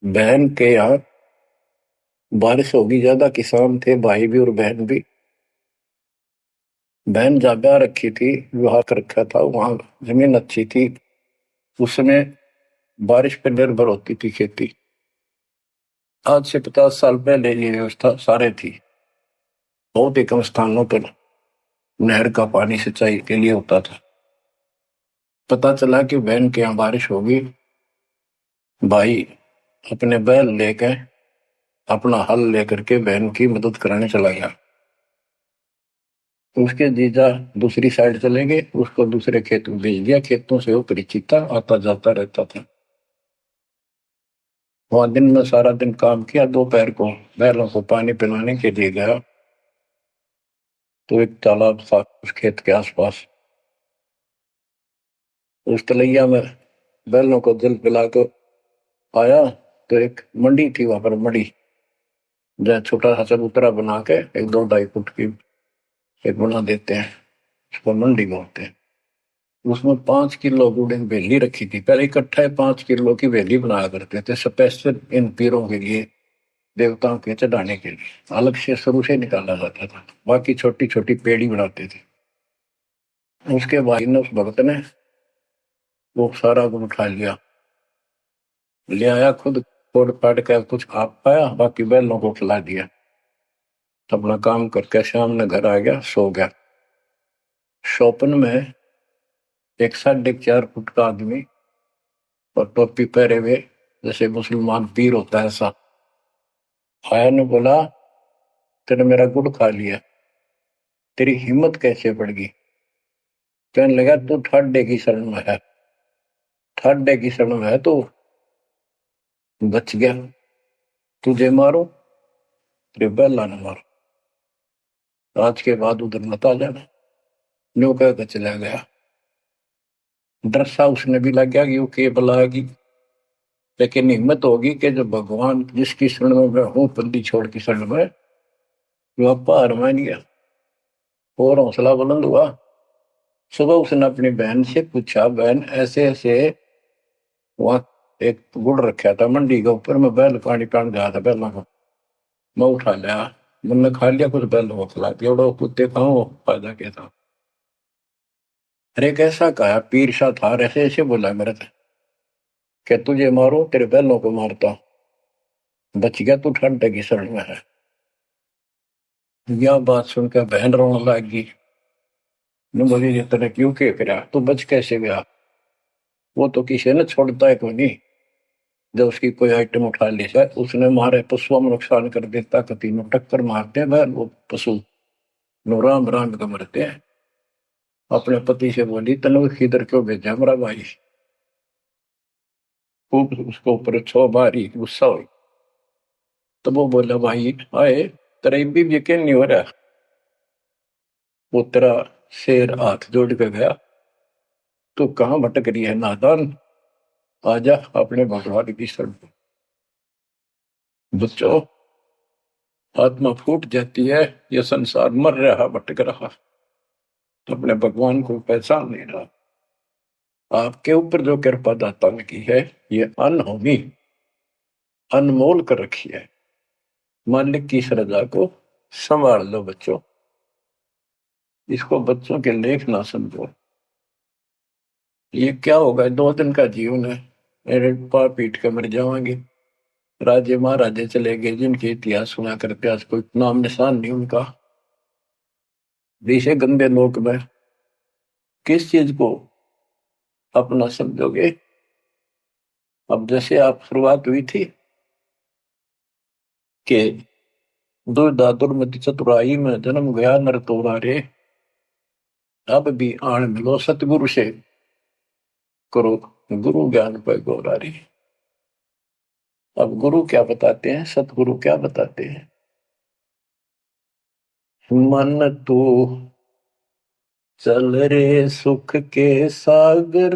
बहन के यहाँ बारिश होगी ज्यादा, किसान थे भाई भी और बहन भी। बहन जागा रखी थी, विवाह कर रखा था, वहां जमीन अच्छी थी, उसमें बारिश पर निर्भर होती थी खेती। आज से 50 साल पहले ये व्यवस्था सारे थी। बहुत ही कम स्थानों पर नहर का पानी सिंचाई के लिए होता था। पता चला कि बहन के यहाँ बारिश होगी, भाई अपने बैल लेकर, अपना हल लेकर के बहन की मदद कराने चला गया। उसके जीजा दूसरी साइड चले गए, उसको दूसरे खेत में भेज दिया। खेतों से वो परिचित था, आता जाता रहता था। वहां दिन में सारा दिन काम किया। दोपहर को बैलों को पानी पिलाने के लिए गया, तो एक तालाब था उस खेत के आसपास। उस तलैया में बैलों को जल पिला कर आया, तो एक मंडी थी वहां पर, मंडी जहाँ छोटा सा चबूतरा बना के एक 2-2.5 फुट की एक बना देते हैं, उसको मंडी बोलते हैं। उसमें 5 किलो गुड़ की वेली रखी थी। पहले इकट्ठा 5 किलो की वेली बनाया करते थे, स्पेशल इन पीरों के लिए, देवताओं के चढ़ाने के लिए अलग से शुरू से निकाला जाता था। बाकी छोटी छोटी पेड़ी बनाते थे। उसके बाद उस भगत ने वो सारा गुड़ उठा लिया, ले आया, खुद तोड़ पाड़ कर कुछ आप पाया, बाकी बैलों को खिला दिया। अपना काम करके शाम में घर आ गया, सो गया। शोपन में एक 4.5 फुट का आदमी और टोपी पहरे हुए, जैसे मुसलमान पीर होता है ऐसा, आया ने बोला, तेने मेरा गुड़ खा लिया, तेरी हिम्मत कैसे बढ़ गई? कहने लगा, तू ठाड्डे की शरण में है, ठाड्डे की शरण में है तो बच गया, तुझे मारो तेरे बैला न मारो, आज के बाद उधर मत आ जाना। न्यू कहकर चला गया। डर सा उसने भी लग गया कि वो के बुलाएगी, लेकिन हिम्मत होगी कि जब भगवान जिसकी शरण में मैं हूं, बंदी छोड़ की शरण में, वो हार मान गया और हौसला बुलंद हुआ। सुबह उसने अपनी बहन से पूछा, बहन ऐसे ऐसे, वहां एक गुड़ रखा था मंडी के ऊपर, मैं बैल पानी पान गया था बैलों को, मैं उठा लिया, मैंने खा लिया, कुछ बैल को खिला दिया, और कुत्ते खाओ, फायदा क्या था? अरे कैसा कहा, पीर शाह था, ऐसे ऐसे बोला मेरे से, क्या तुझे मारो तेरे बैलों को मारता, बच गया तू ठंडे की शरण में है। यह बात सुनकर बहन रोने लगी। ने बोली, ये तेने क्यों के करा, तू बच कैसे गया? वो तो किसी ने छोड़ता है कोई नहीं, जब उसकी कोई आइटम उठा ली जाए, उसने मारे पशुओं में नुकसान कर देता, कति नु टक्कर मारते हैं बैल, वो पशु नु राम राम का मरते हैं। अपने पति से बोली, तनु किधर क्यों भेजा मेरा भाई? खूब उसको ऊपर छो मारी, गुस्सा हुई। तो वो बोला, भाई आए, तेरा भी यकीन नहीं हो रहा? वो तेरा शेर हाथ जोड़ के गया, तू कहाँ भटक रही है नादान, आजा अपने भगवान की शरण। बच्चों, आत्मा फूट जाती है, यह संसार मर रहा, भटक रहा, तो अपने भगवान को पहचान नहीं रहा। आपके ऊपर जो कृपा दाता ने की है, ये अनहोनी, अनमोल कर रखी है। मालिक की श्रद्धा को संभाल लो बच्चों, इसको बच्चों के लेख ना समझो। ये क्या होगा, 2 दिन का जीवन है, मेरे पा पीट के मर जाएंगे। राजे महाराजे चले गए, जिनके इतिहास सुना करते, आज कोई नाम निशान नहीं उनका। इसे गंदे लोक में किस चीज को अपना समझोगे? अब जैसे आप शुरुआत हुई थी कि दुर्दादुर मति चतुराई में जन्म गया नर तोरा रे, अब भी आण मिलो सतगुरु से, करो गुरु ज्ञान पर गौरा रे। अब गुरु क्या बताते हैं, सतगुरु क्या बताते हैं? मन तू चल रे सुख के सागर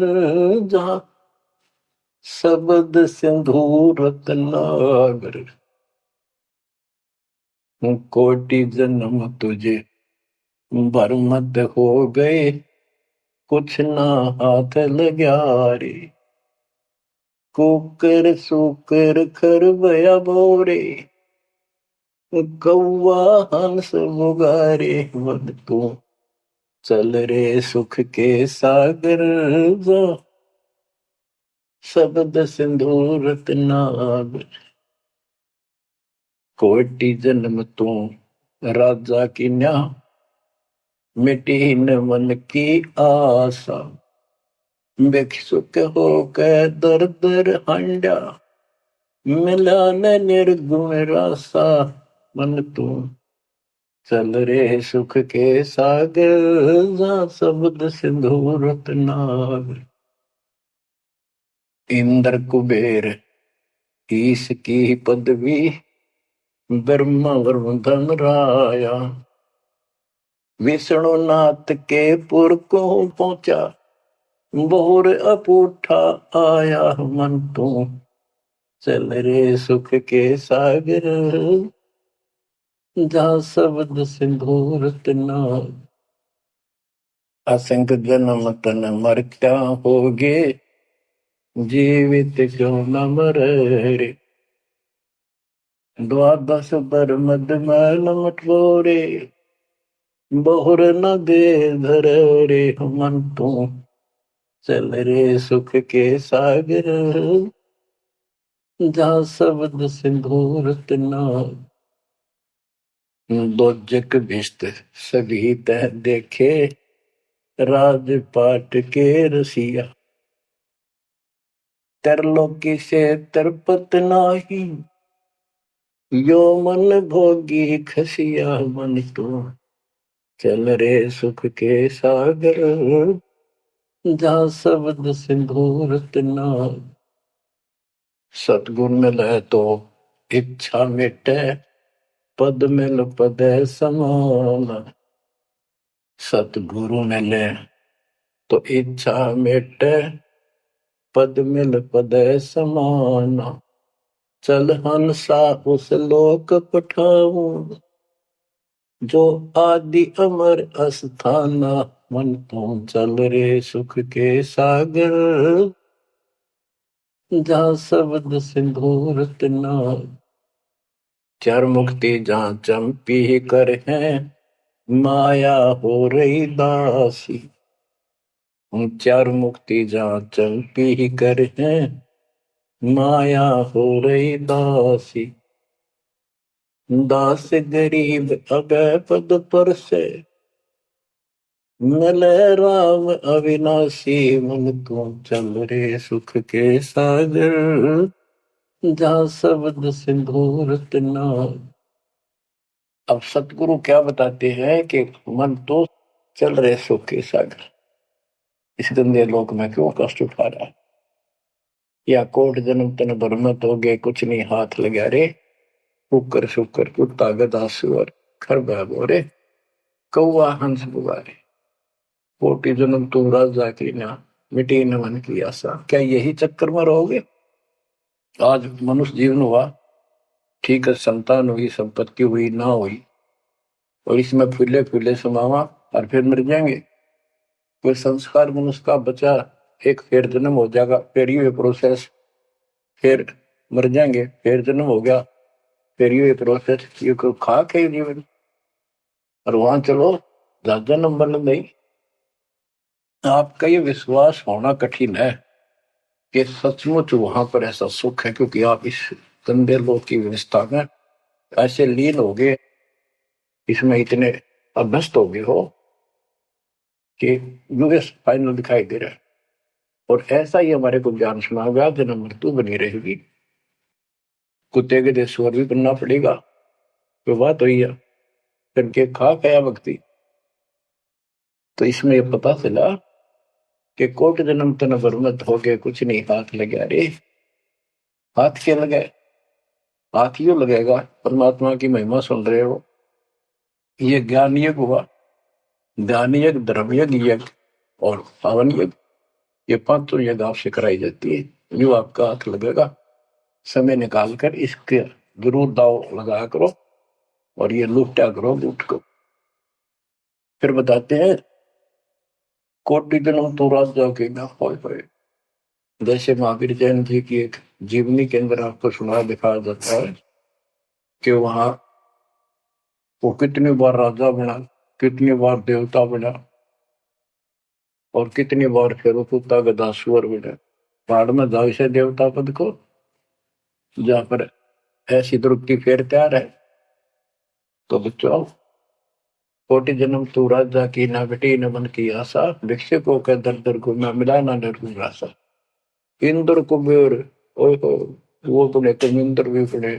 जहाँ शब्द सिंधु रत्नागर, कोटि जन्म तुझे बरमद हो गए, कुछ ना हाथ लग्या रे। कुकर सुकर खरबया बोरे, कौआ हंस बुगारे मद तू। चल रे सुख के सागर जा शब्द सिंधु रत्नागर, कोटि जन्म तू राजा की न्या, मिटी न मन की आशा। भिक्षुक होकर दर दर हंडा, मिला न निर्गुण रासा मन तू। चल रे सुख के सागर जा शब्द सिंधु रत्नागर। इंद्र कुबेर ईश की पदवी, ब्रह्मा वरुण धन राया। विष्णु नाथ के पुर को पहुंचा, बोर अपूठा आया मन तू। चल रे सुख के सागर जा शब्द सिंधु रत्नागर। असंख जन्म तन मरता होगे, जीवित क्यों न मरे रे। द्वादश बर मद मैल मटोरे, बहुर न दे धर रे मन तू। चल रे सुख के सागर जा शब्द सिंधु रत्नागर। दोजक भिष्ट सभी तह देखे, राजपाट के रसिया। तरलोकी से तरपत नाही, यो मन भोगी खसिया मन तू। चल रे सुख के सागर जा शब्द सिंधु रत्नागर। सतगुण मिले तो इच्छा मिटे, पद मिल पद समान। सतगुरु मिले तो इच्छा मिटे, पद मिल पद समान। चल हंसा उस लोक पठाऊं, जो आदि अमर अस्थाना मन तू। चल रे सुख के सागर जा शब्द सिंधु रत्नागर। चार मुक्ति जहाँ चंपी कर है, माया हो रही दासी। चार मुक्ति जहाँ चंपी कर है, माया हो रही दासी। दास गरीब अगय पद पर से, मिले राम अविनाशी मन तू। चल रे सुख के सागर जा शब्द सिंधु रत्नागर। अब सतगुरु क्या बताते हैं कि मन तो चल रहे सुख के सागर, इस गंदे लोक में क्यों कष्ट उठा रहा है। या कोट जन्म तन भरमत हो गए, कुछ नहीं हाथ लगा रे। कुकर शुकर कुत्ता गधा सुअर खरबा बोरे, कौआ हंस बुगारे। कोटि जन्म तुम राजा की ना, मिटी न मन की आशा। क्या यही चक्कर में रहोगे? आज मनुष्य जीवन हुआ, ठीक है, संतान हुई, संपत्ति हुई ना हुई, और इसमें फूले फूले समावा और फिर मर जाएंगे। कोई संस्कार मनुष्य का बचा, एक फिर जन्म हो जाएगा, फिर ये प्रोसेस, फिर मर जाएंगे, फिर जन्म हो गया, फिर ये प्रोसेस। ये कोई खाक है जीवन? और वहां चलो जन्म बन नहीं। आपका ये विश्वास होना कठिन है कि सचमुच वहां पर ऐसा सुख है, क्योंकि आप इस गंदे लोक की व्यवस्था में ऐसे लीन हो गए, इसमें इतने अभ्यस्त हो गए हो कि यूएस फाइनल दिखाई दे रहा है। और ऐसा ही हमारे को ज्ञान सुना गया, जन्म मृत्यु बनी रहेगी, कुत्ते के देश स्वर भी बनना पड़ेगा। तो बात हुई है, करके खा गया भक्ति। तो इसमें यह पता चला कि कोट जन्म तन बरमत हो गए, कुछ नहीं हाथ लगा रे। हाथ क्या लगाए? हाथ यूं लगेगा, परमात्मा की महिमा सुन रहे हो, ये ज्ञान युग हुआ। ध्यान यज्ञ, धर्म यज्ञ, यज्ञ और पावन यज्ञ, ये पांचों यज्ञ आपसे कराई जाती है। जो आपका हाथ लगेगा, समय निकाल कर इसके जरूर दाव लगाया करो और ये लूटा करो लूट को। फिर बताते हैं कोटि जन्म तो राजा के ना होए। जैसे महावीर जैन जी की एक जीवनी के अंदर आपको सुना दिखाया जाता है कि वहां वो कितनी बार राजा बना, कितनी बार देवता बना और कितनी बार फिर कुत्ता गधा सुअर बना। पहाड़ में जाओ से देवता पद को, जहां पर ऐसी द्रुपति फेर तैयार है। तो बच्चों, कोटि जन्म तू राजा की ना बेटी न मन की आशा, भिक्षुकों के दर दर को मैं मिला ना डर रासा। इंद्र कुबेर, ओए हो, वो तो नहीं, तुम इंद्र भी बने।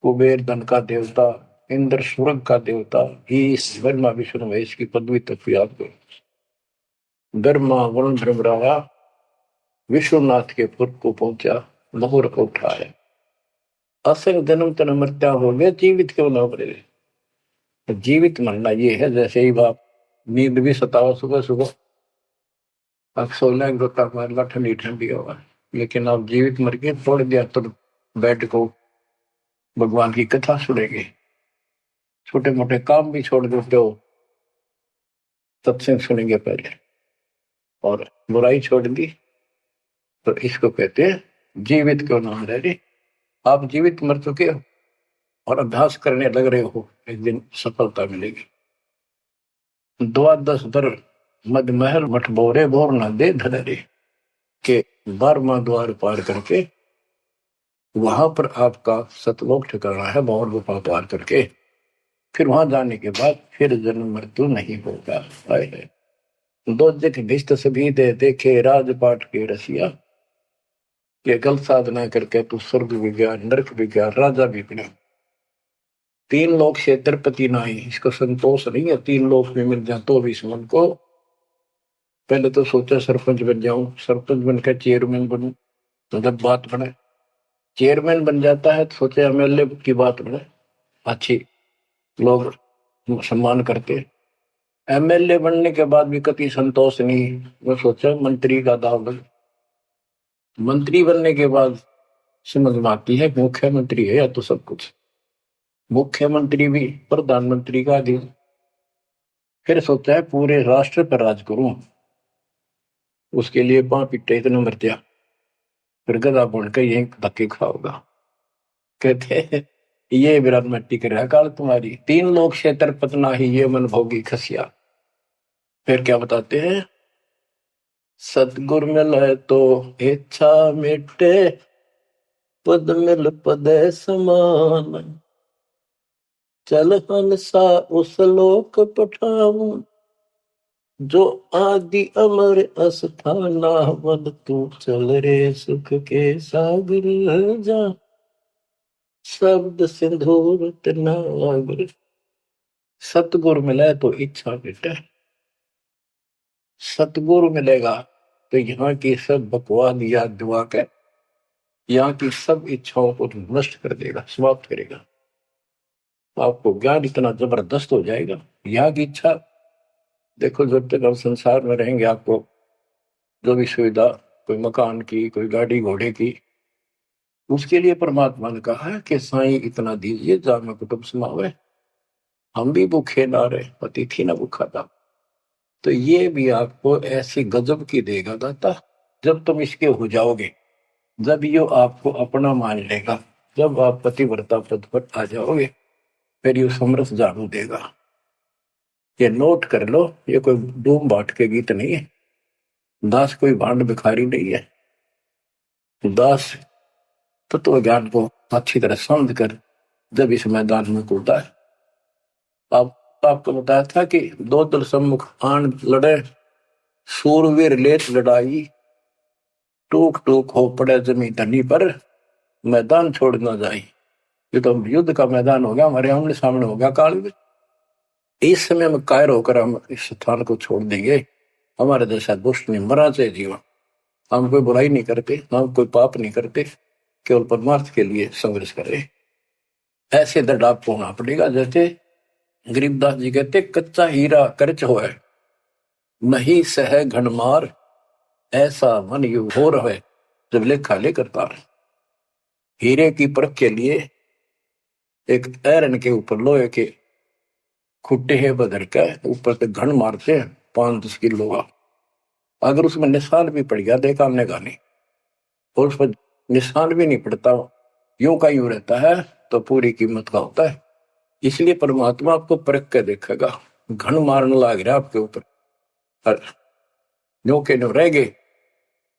कुबेर धन का देवता, इंद्र स्वर्ग का देवता, ईश ब्रह्मा विष्णु महेश की पदवी तक याद करो। ब्रह्मा वरुण धर्मराया विश्वनाथ के पुर को पहुंचा, बहुर को उठाया। असंग जन्म तन मृत्या हो गया, जीवित क्यों ना मरे। जीवित मरना ये है, जैसे ही बाप नींद भी सतावा सुबह सुबह, अब सोलह गोता मारना ठंडी ठंडी होगा, लेकिन आप जीवित मर के छोड़ दिया तो बेड को भगवान की कथा सुनेंगे। छोटे मोटे काम भी छोड़ देते हो, सत्संग सुनेंगे पहले, और बुराई छोड़ दी तो इसको कहते हैं जीवित क्यों ना रहे। आप जीवित मर चुके हो और अभ्यास करने लग रहे हो, एक दिन सफलता मिलेगी। द्वादश दर मद महल मठ बोरे बोर न दे धरे के 12वां द्वार पार करके वहां पर आपका सतलोक ठिकाना है, मोहर गुफा पार करके। फिर वहां जाने के बाद फिर जन्म मृत्यु नहीं होगा। दो दिख भिष्ट सभी दे देखे राजपाट के रसिया, ये गलत साधना करके तू स्वर्ग भी गया, नरक भी गया, राजा भी बना। 3 लोक से तिरुपति नाही, इसको संतोष नहीं है। 3 लोक में मिल जाए तो भी इस मन को, पहले तो सोचा सरपंच बन जाऊं, सरपंच बनकर चेयरमैन बनूं, तो जब बात बने चेयरमैन बन जाता है तो सोचे एमएलए की बात बने, अच्छी लोग सम्मान करते। एमएलए बनने के बाद भी कभी संतोष नहीं, मैं सोचा मंत्री का दाव लग। मंत्री बनने के बाद समझ में आती है मुख्यमंत्री है या तो सब कुछ, मुख्यमंत्री भी प्रधानमंत्री का अधीन। फिर सोचा है पूरे राष्ट्र पर राज करूं, उसके लिए पां पिट्टे इतने मर दिया, फिर गधा बनकर यही धक्के खाओगा। कहते ये विराट मट्टी कर काल तुम्हारी, 3 लोग से तरपत नाही, ये मन भोगी खसिया। फिर क्या बताते हैं, सतगुर मिले तो इच्छा मिटे, पद मिल पद समान, चल हंसा उस लोक पठाऊं, जो आदि अमर अस्थाना, मन तू चल रे सुख के सागर जा, शब्द सिंधूर नागर। सतगुरु मिले तो इच्छा मिटे, सतगुरु मिलेगा तो यहाँ की सब बकवाद याद दिवा के यहाँ की सब इच्छाओं को नष्ट कर देगा, समाप्त करेगा। आपको ज्ञान इतना जबरदस्त हो जाएगा। यहाँ की इच्छा देखो, जब तक हम संसार में रहेंगे, आपको जो भी सुविधा, कोई मकान की, कोई गाड़ी घोड़े की, उसके लिए परमात्मा ने कहा है कि साईं इतना दीजिए जामे कुटुंब समावे, हम भी भूखे ना रहे, अतिथि ना भूखा था। तो ये भी आपको ऐसी गजब की देगा दाता, जब तुम इसके हो जाओगे, जब ये आपको अपना मान लेगा, जब आप पतिव्रता पद पर आ जाओगे, फिर ये समरस झाड़ू देगा। ये नोट कर लो, ये कोई डूम बाट के गीत नहीं है, दास कोई भांड भिखारी नहीं है। दास तत्व ज्ञान को अच्छी तरह समझ कर जब इस मैदान में कूदा है। आपको बताया था कि 2 दल सम्मुख आन लड़े, सूरवीर लेत लड़ाई, टूक टूक हो पड़े जमी धनी पर, मैदान छोड़ ना जाए। ये तो युद्ध का मैदान हो गया, हमारे आमने सामने हो गया काल में। इस समय में कायर होकर हम इस स्थान को छोड़ देंगे, हमारे जैसा दुष्ट नहीं मरा चाहे जीवन। हम कोई बुराई नहीं करते, हम कोई पाप नहीं करते, केवल परमार्थ के लिए संघर्ष कर रहे। ऐसे दर्द आपको होना पड़ेगा जैसे गरीबदास जी कहते कच्चा हीरा करच होए, नहीं सह घनमार, ऐसा मन यू हो रहे जब लेखा लेकर तार। हीरे की परख के लिए एक ऐरन के ऊपर लोहे के खुट्टे है बदर का, ऊपर से घन मारते हैं 5-10 किलो का। अगर उसमें निशान भी पड़ गया देखा हमने गाने, और उस पर निशान भी नहीं पड़ता, यूं का यूं रहता है, तो पूरी कीमत का होता है। इसलिए परमात्मा आपको परख के देखेगा। घन मारने लग रहा आपके ऊपर, और न्यो के न्यो रह गए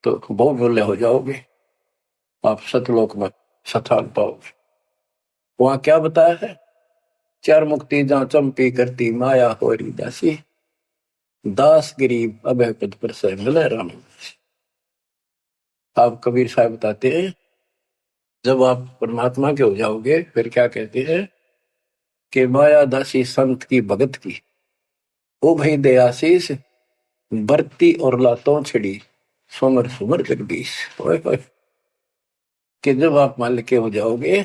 तो बहुत मूल्य हो जाओगे, आप सतलोक में सथान पाओगे। वहां क्या बताया है, चार मुक्ति जहां चंपी करती माया हो दासी, दास गरीब अभय पद पर से मिले राम। आप कबीर साहब बताते हैं जब आप परमात्मा के हो जाओगे फिर क्या कहते हैं कि माया दासी संत की भगत की, ओ भाई दे आशीष, बरती और लातों छिड़ी, सुमर सुमर जगदीश। कि जब आप मान के हो जाओगे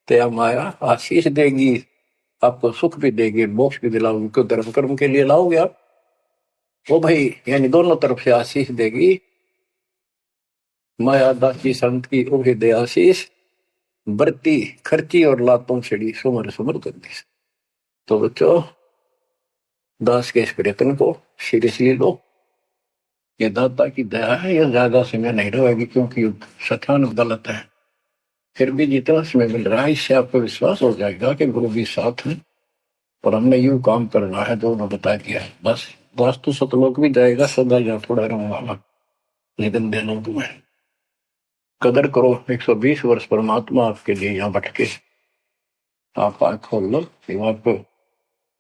तो यह माया आशीष देगी, आपको सुख भी देगी, मोक्ष भी दिलाओगी, क्यों धर्म कर्म के लिए लाओगे आप। वो भाई यानी दोनों तरफ से आशीष देगी। माया दासी संत की ओ भाई दे आशीष, बरती खर्ची और लातों छिड़ी, सुमर सुमर जगदीश। तो बच्चों दास के इस प्रयत्न को सीरियसली लो, ये दाता की दया है, ये ज्यादा समय नहीं रहेगी क्योंकि सठान गलत है। फिर भी जितना समय मिल रहा है इससे आपको विश्वास हो जाएगा कि गुरु भी साथ है और हमने यूं काम करना है जो उन्होंने बता दिया है। बस वास्तु सतलोक भी जाएगा, सदा यहाँ थोड़ा रहूंगा लेकिन दिनों में कदर करो। 120 वर्ष परमात्मा आपके लिए यहाँ भटके, आप आंख खोल लो, आपको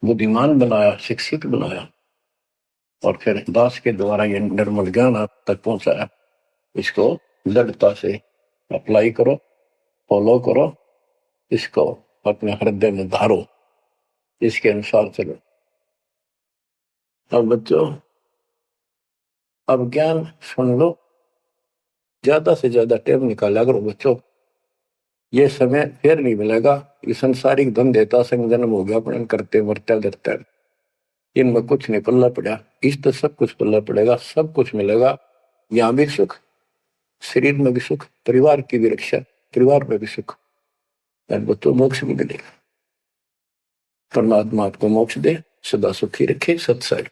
बुद्धिमान बनाया, शिक्षित बनाया, और फिर दास के द्वारा ये निर्मल ज्ञान आप तक पहुंचाया। इसको दृढ़ता से अप्लाई करो, फॉलो करो, इसको अपने हृदय में धारो, इसके अनुसार चलो। अब बच्चों अब ज्ञान सुन लो, ज्यादा से ज्यादा टाइम निकाला करो बच्चों, ये समय फिर नहीं मिलेगा। ये संसारिक धन देता संग जन्म हो गया अपने करते मरते डरते, इनमें कुछ नहीं पल्ला पड़ा। इस तो सब कुछ पल्ला पड़ेगा, सब कुछ मिलेगा, यहाँ भी सुख, शरीर में भी सुख, परिवार की भी रक्षा, परिवार में भी सुख, और बच्चों मोक्ष भी मिलेगा। परमात्मा आपको मोक्ष दे, सदा सुखी रखे। सत्संग।